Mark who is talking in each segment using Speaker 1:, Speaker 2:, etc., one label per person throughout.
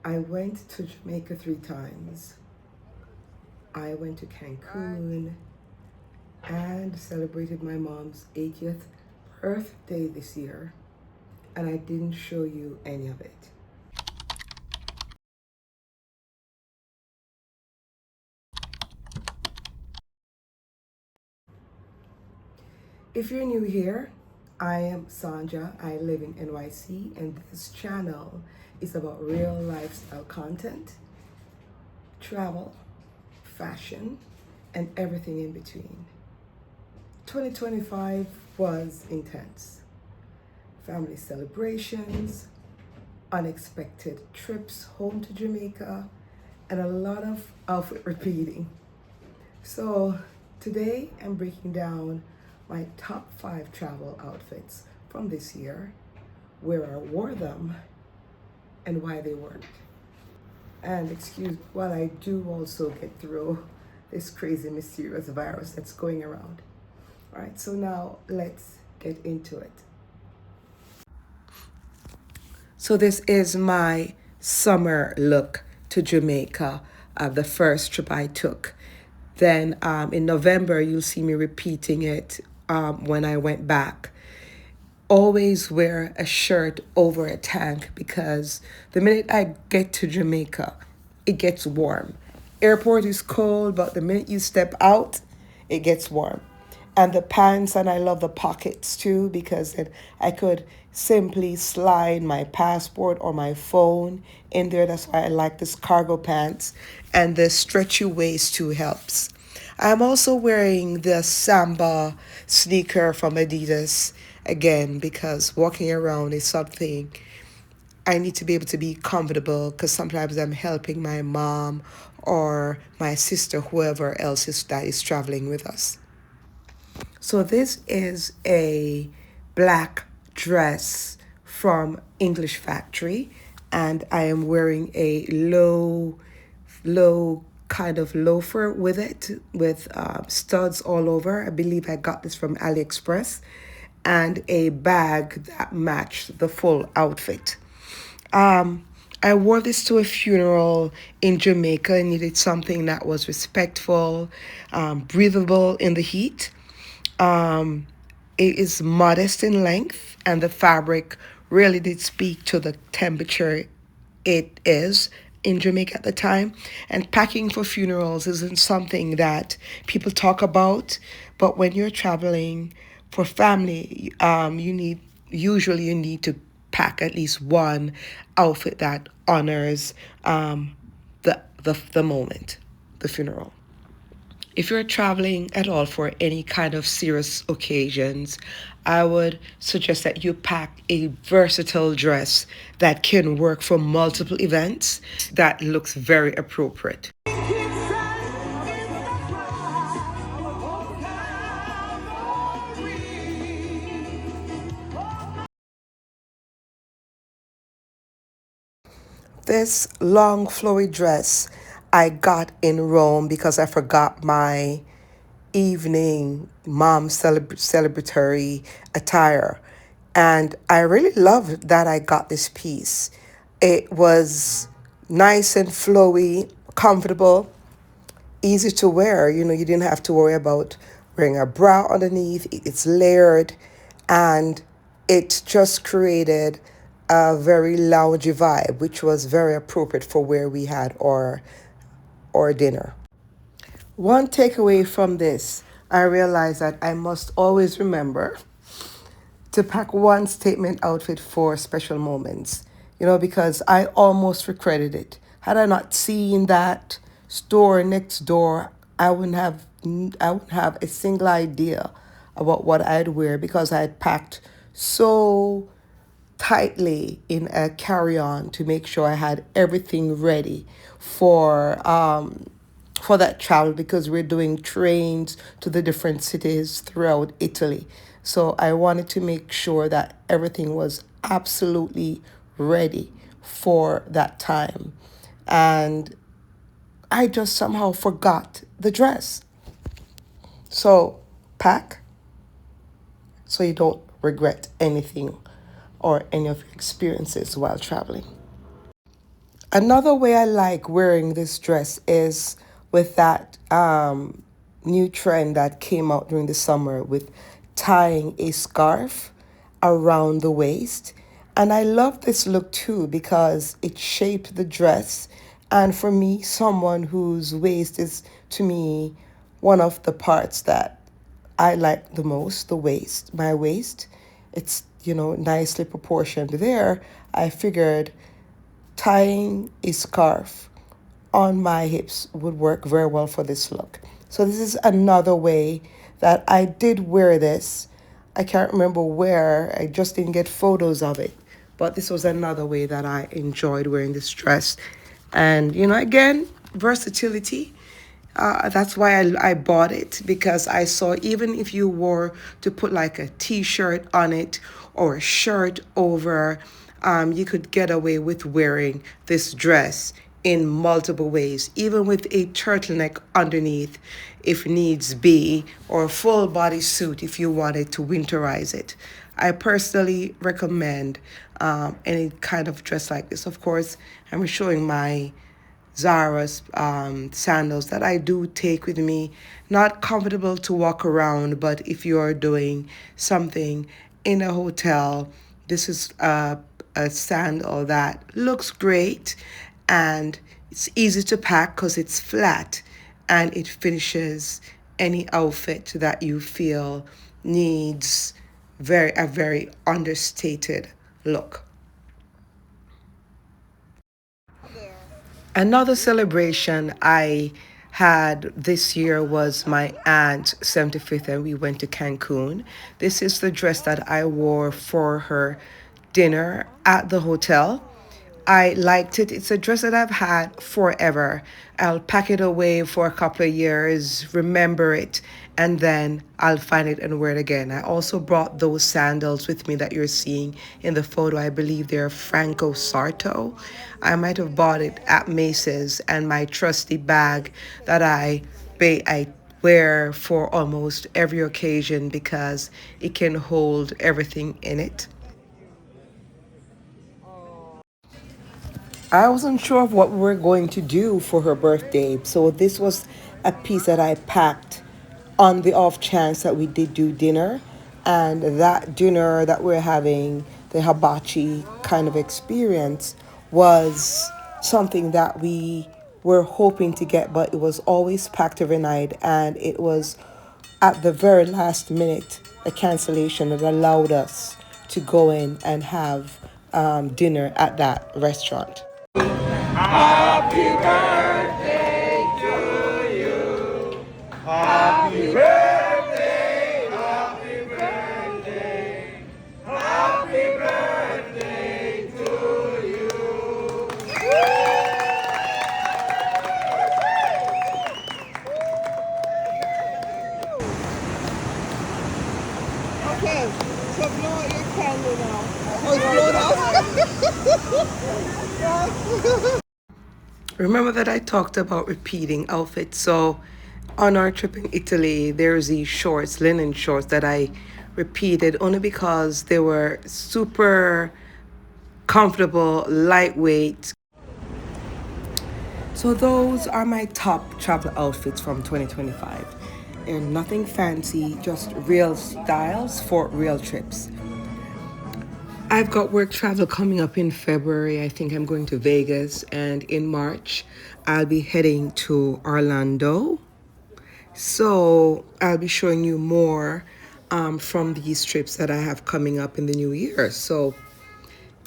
Speaker 1: I went to Jamaica 3 times. I went to Cancun and celebrated my mom's 80th birthday this year, and I didn't show you any of it. If you're new here, I am Sandra. I live in NYC, and this channel is about real lifestyle content, travel, fashion, and everything in between. 2025 was intense. Family celebrations, unexpected trips home to Jamaica, and a lot of outfit repeating. So today I'm breaking down my top 5 travel outfits from this year, where I wore them, and why they worked. And excuse me while I do also get through this crazy mysterious virus that's going around. All right, so now let's get into it. So this is my summer look to Jamaica, the first trip I took. Then in November, you'll see me repeating it when I went back. Always wear a shirt over a tank because the minute I get to Jamaica, it gets warm. Airport is cold, but the minute you step out, it gets warm. And the pants, and I love the pockets too because then I could simply slide my passport or my phone in there. That's why I like this cargo pants. And the stretchy waist too helps. I'm also wearing the Samba sneaker from Adidas again because walking around is something I need to be able to be comfortable because sometimes I'm helping my mom or my sister, whoever else is that is traveling with us. So this is a black dress from English Factory, and I am wearing a low kind of loafer with it, with studs all over. I believe I got this from AliExpress, and a bag that matched the full outfit. I wore this to a funeral in Jamaica. I needed something that was respectful, breathable in the heat. Um, it is modest in length, and the fabric really did speak to the temperature it is in Jamaica at the time. And packing for funerals isn't something that people talk about, but when you're traveling for family, you need to pack at least one outfit that honors the moment, the funeral. If you're traveling at all for any kind of serious occasions, I would suggest that you pack a versatile dress that can work for multiple events that looks very appropriate. This long flowy dress I got in Rome because I forgot my evening mom celebratory attire. And I really loved that I got this piece. It was nice and flowy, comfortable, easy to wear. You know, you didn't have to worry about wearing a bra underneath. It's layered, and it just created a very loungy vibe, which was very appropriate for where we had our dinner. One takeaway from this, I realized that I must always remember to pack one statement outfit for special moments, because I almost regretted it. Had I not seen that store next door, I wouldn't have a single idea about what I'd wear because I had packed so tightly in a carry-on to make sure I had everything ready for that travel because we're doing trains to the different cities throughout Italy. So I wanted to make sure that everything was absolutely ready for that time. And I just somehow forgot the dress. So pack so you don't regret anything or any of your experiences while traveling. Another way I like wearing this dress is with that new trend that came out during the summer with tying a scarf around the waist. And I love this look too because it shaped the dress. And for me, someone whose waist is to me one of the parts that I like the most, the waist, my waist. It's, nicely proportioned there. I figured tying a scarf on my hips would work very well for this look. So this is another way that I did wear this. I can't remember where, I just didn't get photos of it. But this was another way that I enjoyed wearing this dress. And, again, versatility. That's why I bought it, because I saw even if you were to put like a t-shirt on it or a shirt over, you could get away with wearing this dress in multiple ways, even with a turtleneck underneath if needs be, or a full body suit if you wanted to winterize it. I personally recommend any kind of dress like this. Of course, I'm showing my Zara's sandals that I do take with me. Not comfortable to walk around, but if you're doing something in a hotel, this is a sandal that looks great, and it's easy to pack because it's flat and it finishes any outfit that you feel needs a very understated look. Another celebration I had this year was my aunt's 75th, and we went to Cancun. This is the dress that I wore for her dinner at the hotel. I liked it. It's a dress that I've had forever. I'll pack it away for a couple of years, remember it, and then I'll find it and wear it again. I also brought those sandals with me that you're seeing in the photo. I believe they're Franco Sarto. I might have bought it at Macy's, and my trusty bag that I wear for almost every occasion because it can hold everything in it. I wasn't sure of what we were going to do for her birthday, so this was a piece that I packed on the off chance that we did do dinner. And that dinner that we're having, the hibachi kind of experience, was something that we were hoping to get, but it was always packed every night, and it was at the very last minute a cancellation that allowed us to go in and have dinner at that restaurant. Happy birthday to you. Happy birthday, happy birthday, happy birthday to you. Okay, so blow out your candle now. Oh, it's blown out. Remember that I talked about repeating outfits. So on our trip in Italy, there's these shorts, linen shorts, that I repeated only because they were super comfortable, lightweight. So those are my top travel outfits from 2025. And nothing fancy, just real styles for real trips. I've got work travel coming up in February. I think I'm going to Vegas. And in March, I'll be heading to Orlando. So I'll be showing you more from these trips that I have coming up in the new year. So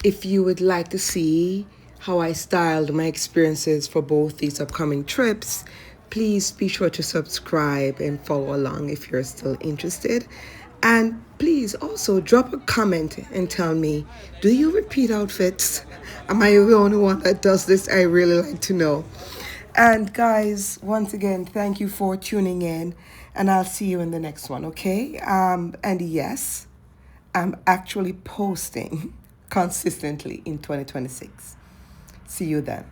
Speaker 1: if you would like to see how I styled my experiences for both these upcoming trips, please be sure to subscribe and follow along if you're still interested. And please also drop a comment and tell me, do you repeat outfits? Am I the only one that does this? I really like to know. And guys, once again, thank you for tuning in, and I'll see you in the next one, okay? And yes, I'm actually posting consistently in 2026. See you then.